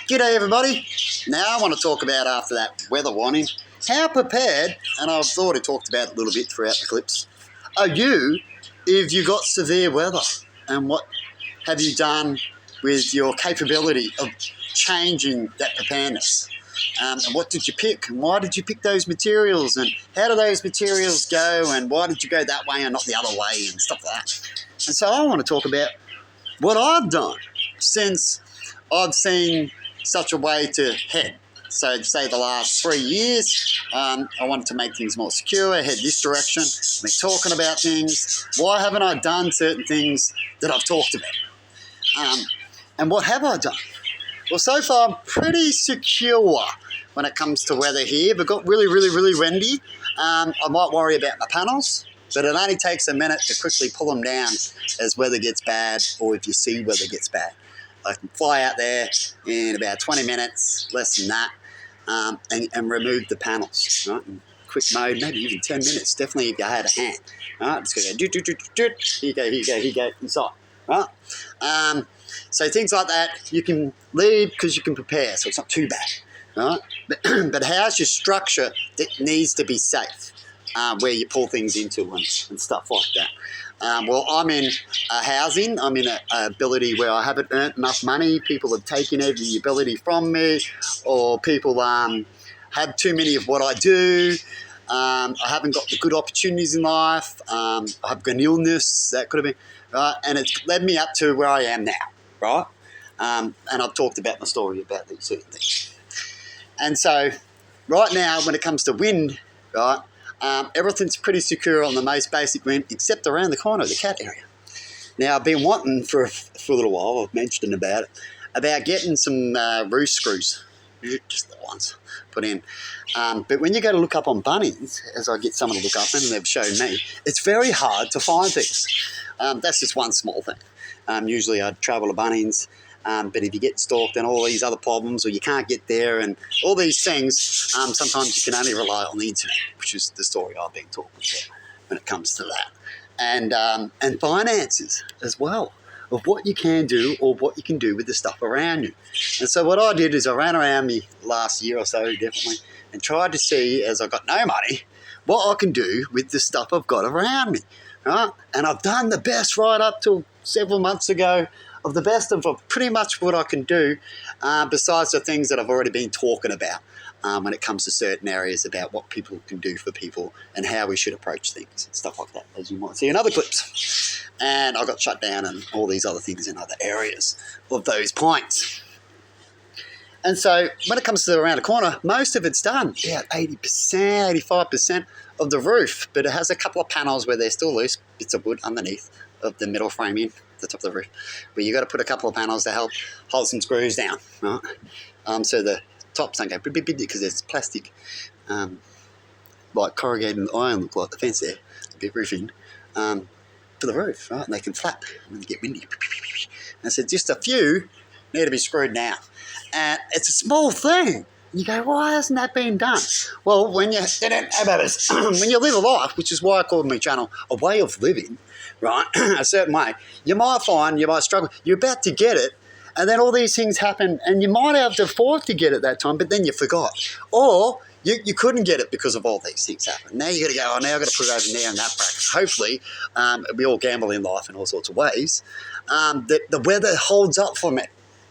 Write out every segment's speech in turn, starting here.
G'day everybody. Now I want to talk about, after that weather warning, how prepared, and I've already talked about it a little bit throughout the clips, are you if you got severe weather, and what have you done with your capability of changing that preparedness? And what did you pick, and why did you pick those materials, and how do those materials go, and why did you go that way and not the other way, and stuff like that. And so I want to talk about what I've done since I've seen such a way to head. So say the last 3 years, I wanted to make things more secure, head this direction, we're talking about things. Why haven't I done certain things that I've talked about? And what have I done? Well, so far I'm pretty secure when it comes to weather here. If it got really, really, really windy, I might worry about my panels, but it only takes a minute to quickly pull them down as weather gets bad, or if you see weather gets bad. I can fly out there in about 20 minutes, less than that, and remove the panels, right? In quick mode, maybe even 10 minutes, definitely if you had a hand. Right? It's going to go, here you go, inside. Right? So things like that, you can leave because you can prepare, so it's not too bad. Right? But how's your structure that needs to be safe, where you pull things into and stuff like that. Well, I'm in housing. I'm in a ability where I haven't earned enough money. People have taken every ability from me, or people have too many of what I do. I haven't got the good opportunities in life. I've got an illness that could have been, right? And it's led me up to where I am now, right? And I've talked about my story about these certain things. And so right now, when it comes to wind, right, everything's pretty secure on the most basic wind, except around the corner, the cat area. Now, I've been wanting for a little while, I've mentioned about getting some roof screws, just the ones put in. But when you go to look up on Bunnings, as I get someone to look up, and they've shown me, it's very hard to find things. That's just one small thing. Usually I'd travel to Bunnings, but if you get stalked and all these other problems, or you can't get there and all these things, sometimes you can only rely on the internet, which is the story I've been talking about when it comes to that. And finances as well, of what you can do or what you can do with the stuff around you. And so what I did is I ran around me last year or so, definitely, and tried to see, as I got no money, what I can do with the stuff I've got around me. Right? And I've done the best right up till several months ago, of the best of pretty much what I can do, besides the things that I've already been talking about when it comes to certain areas about what people can do for people and how we should approach things and stuff like that, as you might see in other clips. And I got shut down and all these other things in other areas of those points. And so when it comes to around the corner, most of it's done, about 80%, 85% of the roof, but it has a couple of panels where they're still loose, bits of wood underneath of the metal framing, the top of the roof, where you got to put a couple of panels to help hold some screws down, right? So the tops don't go because there's plastic, like corrugated iron, look like the fence there, a bit roofing, for the roof, right? And they can flap when they get windy. And so just a few need to be screwed down. And it's a small thing. You go, why hasn't that been done? Well, when you when you live a life, which is why I called my channel a way of living, right, a certain way, you might find, you might struggle, you're about to get it, and then all these things happen, and you might have to afford to get it that time, but then you forgot. Or you couldn't get it because of all these things happen. Now you got to go, now I've got to put it over there in that bracket. Hopefully, we all gamble in life in all sorts of ways, that the weather holds up for me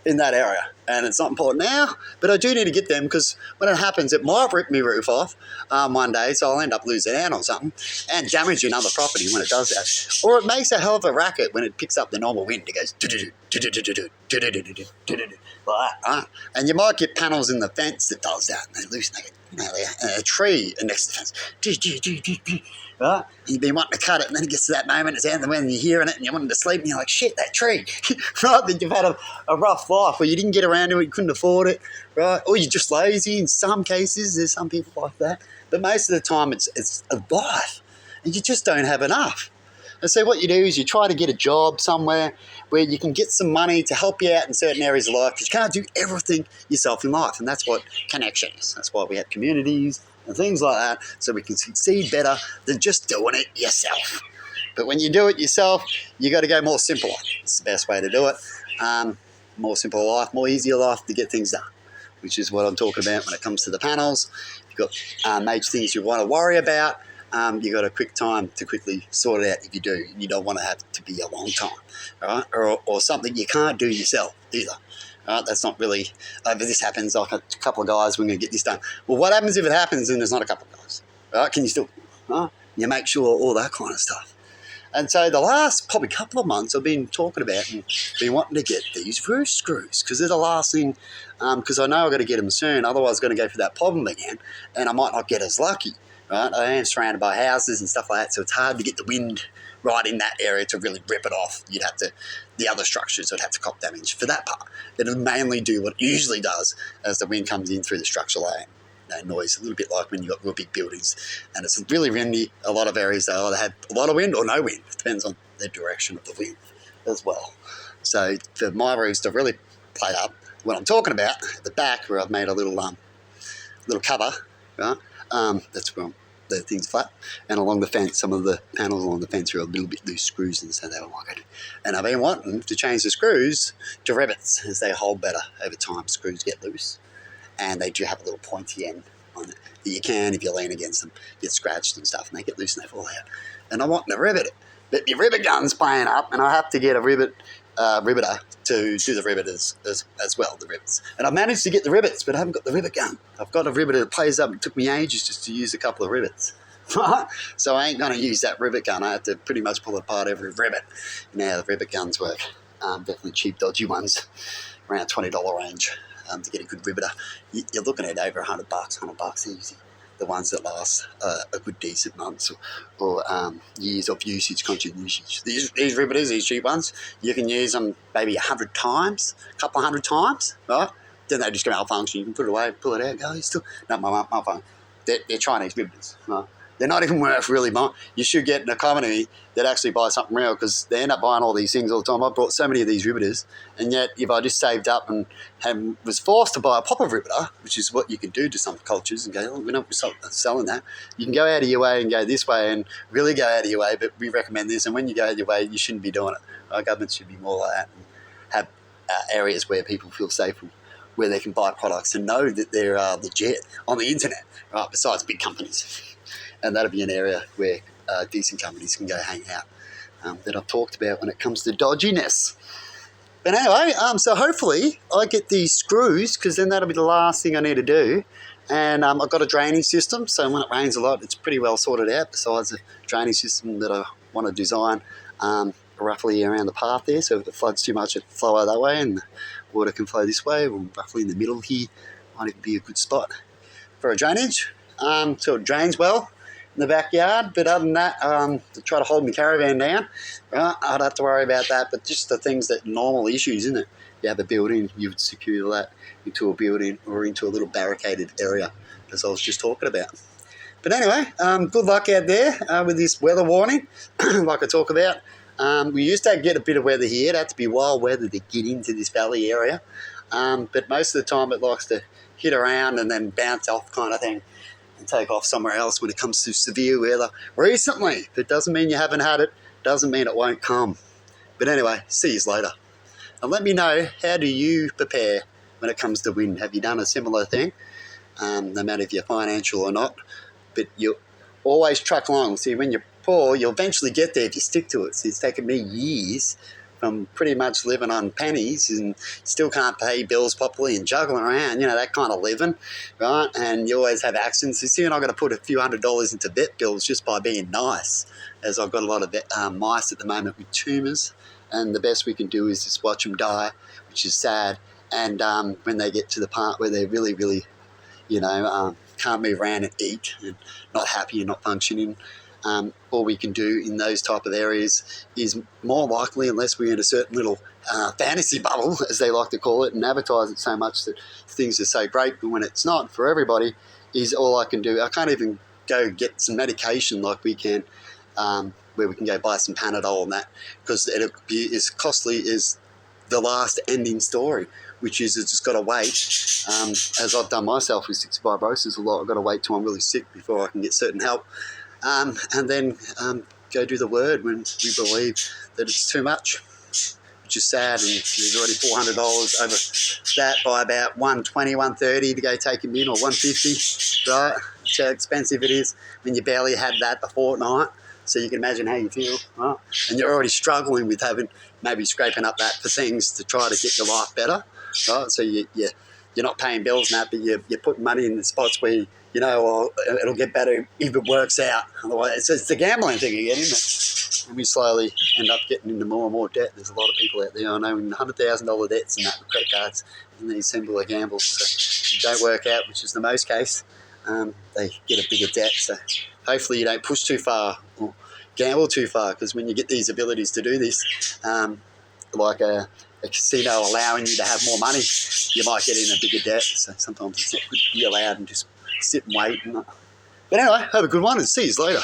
in that area. And it's not important now, but I do need to get them, because when it happens, it might rip my roof off one day, so I'll end up losing out on something and damaging other property when it does that. Or it makes a hell of a racket when it picks up the normal wind. It goes like that. And you might get panels in the fence that does that, and they loosen a tree next to the fence. Right? You've been wanting to cut it, and then it gets to that moment, it's out in the wind, and you're hearing it, and you're wanting to sleep, and you're like, shit, that tree. Right? Then you've had a rough life, or you didn't get around to it, you couldn't afford it, right? Or you're just lazy. In some cases, there's some people like that. But most of the time, it's a life, and you just don't have enough. And so what you do is you try to get a job somewhere where you can get some money to help you out in certain areas of life, because you can't do everything yourself in life, and that's what connection is. That's why we have communities and things like that, so we can succeed better than just doing it yourself. But when you do it yourself, you got to go more simpler. It's the best way to do it. more simple life, more easier life to get things done, which is what I'm talking about when it comes to the panels. You've got major things you want to worry about. You've got a quick time to quickly sort it out if you do. You don't want to have to be a long time, right? Or something you can't do yourself either. Right? That's not really, if this happens, like a couple of guys, we're going to get this done. Well, what happens if it happens and there's not a couple of guys? Right? Can you still, right? You make sure all that kind of stuff. And so the last probably couple of months I've been talking about and been wanting to get these roof screws because they're the last thing, because I know I've got to get them soon, otherwise I'm going to go through that problem again and I might not get as lucky. Right? I am surrounded by houses and stuff like that, so it's hard to get the wind right in that area to really rip it off. You'd have to, the other structures would have to cop damage for that part. It'll mainly do what it usually does as the wind comes in through the structural layer. No noise, a little bit like when you've got real big buildings and it's really windy. A lot of areas they either have a lot of wind or no wind. It depends on the direction of the wind as well. So for my roofs to really play up, what I'm talking about at the back where I've made a little cover, right? That's where the thing's flat, and along the fence, some of the panels along the fence are a little bit loose screws, and so they don't like it. And I've been wanting to change the screws to rivets as they hold better over time. Screws get loose, and they do have a little pointy end on it that you can, if you lean against them, get scratched and stuff, and they get loose and they fall out. And I want to rivet it, but the rivet gun's playing up, and I have to get a riveter to do the rivet as well, the rivets. And I've managed to get the rivets, but I haven't got the rivet gun. I've got a riveter that plays up. It took me ages just to use a couple of rivets. So I ain't going to use that rivet gun. I have to pretty much pull apart every rivet. Now the rivet guns work. Definitely cheap, dodgy ones, around $20 range to get a good riveter. You're looking at over $100 easy. The ones that last a good decent months or years of usage, constant usage. These riveters, these cheap ones, you can use them maybe 100 times, a couple of 100 times, right? Then they just go malfunction. You can put it away, pull it out, go, still. No, my phone. They're Chinese riveters, right? They're not even worth really buying. You should get an economy that actually buys something real because they end up buying all these things all the time. I bought so many of these riveters, and yet if I just saved up and was forced to buy a pop-up riveter, which is what you can do to some cultures and go, oh, we're not selling that. You can go out of your way and go this way and really go out of your way, but we recommend this. And when you go out of your way, you shouldn't be doing it. Our government should be more like that and have areas where people feel safe, where they can buy products and know that they're legit on the internet, right? Besides big companies. And that'll be an area where decent companies can go hang out that I've talked about when it comes to dodginess. But anyway, so hopefully I get these screws because then that'll be the last thing I need to do. And I've got a draining system, so when it rains a lot, it's pretty well sorted out besides the draining system that I want to design roughly around the path there. So if it floods too much, it'll flow out that way and the water can flow this way. Or roughly in the middle here might even be a good spot for a drainage. So it drains well in the backyard, but other than that, to try to hold my caravan down, right, I'd have to worry about that, but just the things that normal issues, isn't it? You have a building, you would secure that into a building or into a little barricaded area, as I was just talking about. But anyway, good luck out there with this weather warning, like I talk about. We used to get a bit of weather here. It had to be wild weather to get into this valley area, but most of the time it likes to hit around and then bounce off kind of thing and take off somewhere else when it comes to severe weather recently. It doesn't mean you haven't had it, doesn't mean it won't come. But anyway, see you later. And let me know, how do you prepare when it comes to wind? Have you done a similar thing? No matter if you're financial or not, but you always truck along. See, when you're poor, you'll eventually get there if you stick to it. See, it's taken me years from pretty much living on pennies and still can't pay bills properly and juggling around, that kind of living, right? And you always have accidents. You see, and I've got to put a few $100s into vet bills just by being nice, as I've got a lot of mice at the moment with tumours, and the best we can do is just watch them die, which is sad. And when they get to the part where they're really, really, can't move around and eat and not happy and not functioning, all we can do in those type of areas is more likely, unless we're in a certain little fantasy bubble, as they like to call it, and advertise it so much that things are so great, but when it's not for everybody, is all I can do. I can't even go get some medication like we can, where we can go buy some Panadol and that, because it'll be as costly as the last ending story, which is it's just got to wait, as I've done myself with cystic fibrosis a lot. I've got to wait till I'm really sick before I can get certain help. And then go do the word when we believe that it's too much. which is sad. And there's already $400 over that by about $120, $130 to go take him in, or $150, right? That's how expensive it is when you barely had that a fortnight. So you can imagine how you feel, right? And you're already struggling with having, maybe scraping up that for things to try to get your life better, right? So you're not paying bills and that, but you're putting money in the spots where, you know, well, it'll get better if it works out. Otherwise, it's the gambling thing again, isn't it? And we slowly end up getting into more and more debt. There's a lot of people out there I know in $100,000 debts and that with credit cards and these similar gambles. So don't work out, which is the most case. They get a bigger debt. So hopefully you don't push too far or gamble too far, because when you get these abilities to do this, like a casino allowing you to have more money, you might get in a bigger debt. So sometimes it's not good to be allowed and just sit and wait. But anyway, have a good one and see you later.